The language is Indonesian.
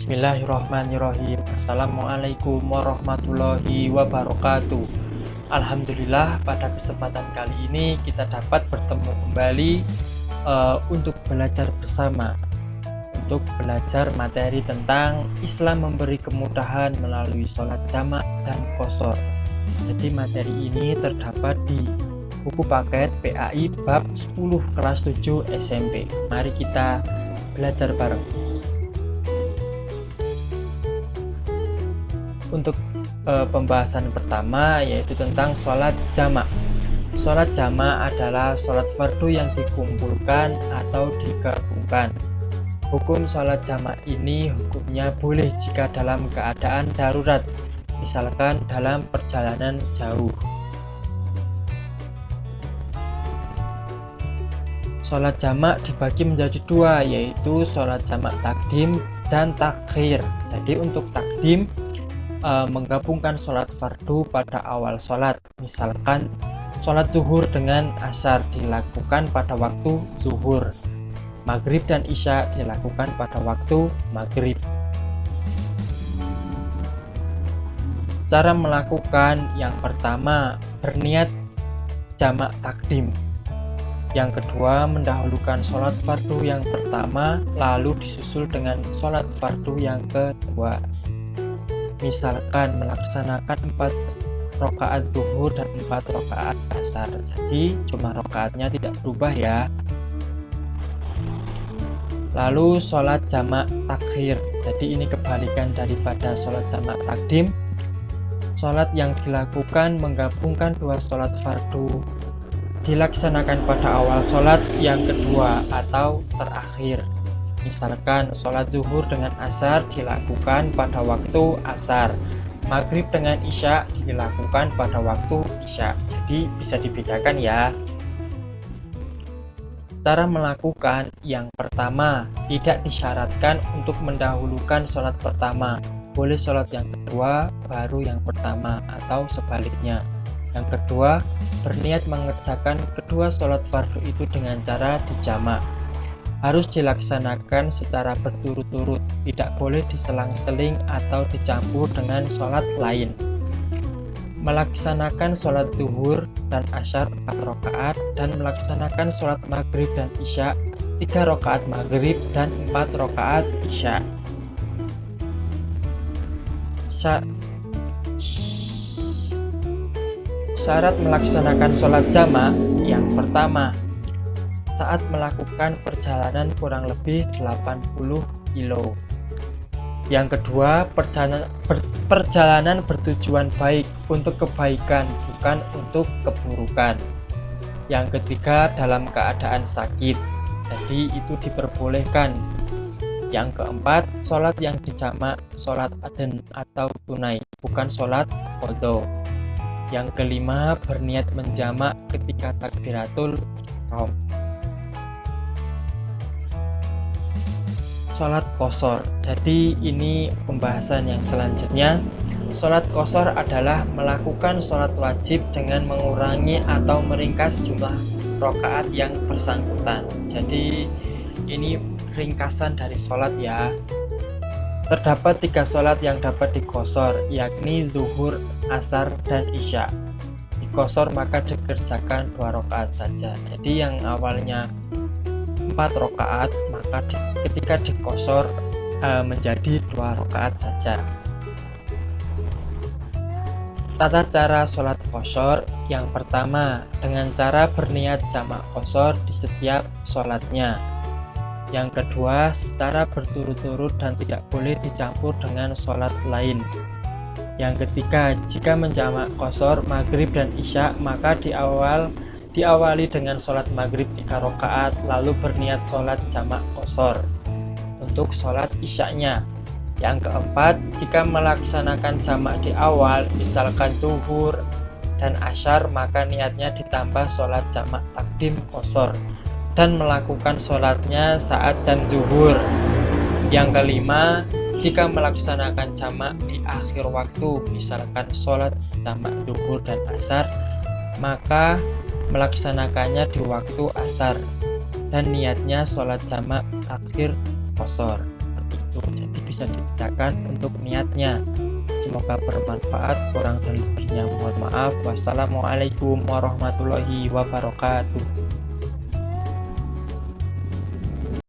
Bismillahirrahmanirrahim. Assalamualaikum warahmatullahi wabarakatuh. Alhamdulillah, pada kesempatan kali ini kita dapat bertemu kembali untuk belajar bersama, untuk belajar materi tentang Islam memberi kemudahan melalui sholat jamak dan qashar. Jadi materi ini terdapat di buku paket PAI bab 10 kelas 7 SMP. Mari kita belajar bareng. Untuk pembahasan pertama yaitu tentang sholat jamak. Sholat jamak adalah sholat fardu yang dikumpulkan atau digabungkan. Hukum sholat jamak ini hukumnya boleh jika dalam keadaan darurat, misalkan dalam perjalanan jauh. Sholat jamak dibagi menjadi dua, yaitu sholat jamak takdim dan takhir. Jadi untuk takdim menggabungkan sholat fardu pada awal sholat, misalkan sholat zuhur dengan asar dilakukan pada waktu zuhur, maghrib dan isya dilakukan pada waktu maghrib. Cara melakukan: yang pertama, berniat jamak takdim. Yang kedua, mendahulukan sholat fardu yang pertama lalu disusul dengan sholat fardu yang kedua. Misalkan melaksanakan 4 rakaat zuhur dan 4 rakaat asar, jadi cuma rakaatnya tidak berubah ya. Lalu sholat jamak takhir, jadi ini kebalikan daripada sholat jamak takdim. Sholat yang dilakukan menggabungkan 2 sholat fardu, dilaksanakan pada awal sholat yang kedua atau terakhir. Misalkan sholat zuhur dengan asar dilakukan pada waktu asar, maghrib dengan isya dilakukan pada waktu isya, jadi bisa dibedakan ya. Cara melakukan: yang pertama, tidak disyaratkan untuk mendahulukan sholat pertama, boleh sholat yang kedua baru yang pertama atau sebaliknya. Yang kedua, berniat mengerjakan kedua sholat fardu itu dengan cara dijamak. Harus dilaksanakan secara berturut-turut, tidak boleh diselang-seling atau dicampur dengan sholat lain. Melaksanakan sholat zuhur dan asyar 4 rakaat dan melaksanakan sholat maghrib dan isya 3 rakaat maghrib dan 4 rakaat isya. Syarat melaksanakan sholat jamak: yang pertama, saat melakukan perjalanan kurang lebih 80 kilo. Yang kedua, perjalanan bertujuan baik, untuk kebaikan bukan untuk keburukan. Yang ketiga, dalam keadaan sakit, jadi itu diperbolehkan. Yang keempat, sholat yang dijamak sholat aden atau tunai, bukan sholat qadha. Yang kelima, berniat menjamak ketika takbiratul ihram. Sholat qashar, jadi ini pembahasan yang selanjutnya. Sholat qashar adalah melakukan sholat wajib dengan mengurangi atau meringkas jumlah rakaat yang bersangkutan. Jadi ini ringkasan dari sholat ya. Terdapat 3 sholat yang dapat diqashar, yakni zuhur, asar, dan isya. Diqashar maka dikerjakan 2 rakaat saja. Jadi yang awalnya 4 rakaat maka ketika diqashar menjadi 2 rakaat saja. Tata cara sholat qashar: yang pertama, dengan cara berniat jamak qashar di setiap sholatnya. Yang kedua, secara berturut-turut dan tidak boleh dicampur dengan sholat lain. Yang ketiga, jika menjamak qashar maghrib dan isya maka diawali dengan sholat maghrib 3 rakaat lalu berniat sholat jamak qashar untuk sholat isyanya. Yang keempat, jika melaksanakan jamak di awal, misalkan zuhur dan asyar, maka niatnya ditambah sholat jamak takdim qashar dan melakukan sholatnya saat jam zuhur. Yang kelima, jika melaksanakan jamak di akhir waktu, misalkan sholat jamak zuhur dan asar, maka melaksanakannya di waktu asar dan niatnya sholat jamak takhir qashar. Seperti itu. Jadi bisa dibacakan untuk niatnya. Semoga bermanfaat, kurang dan lebihnya mohon maaf. Wassalamualaikum warahmatullahi wabarakatuh.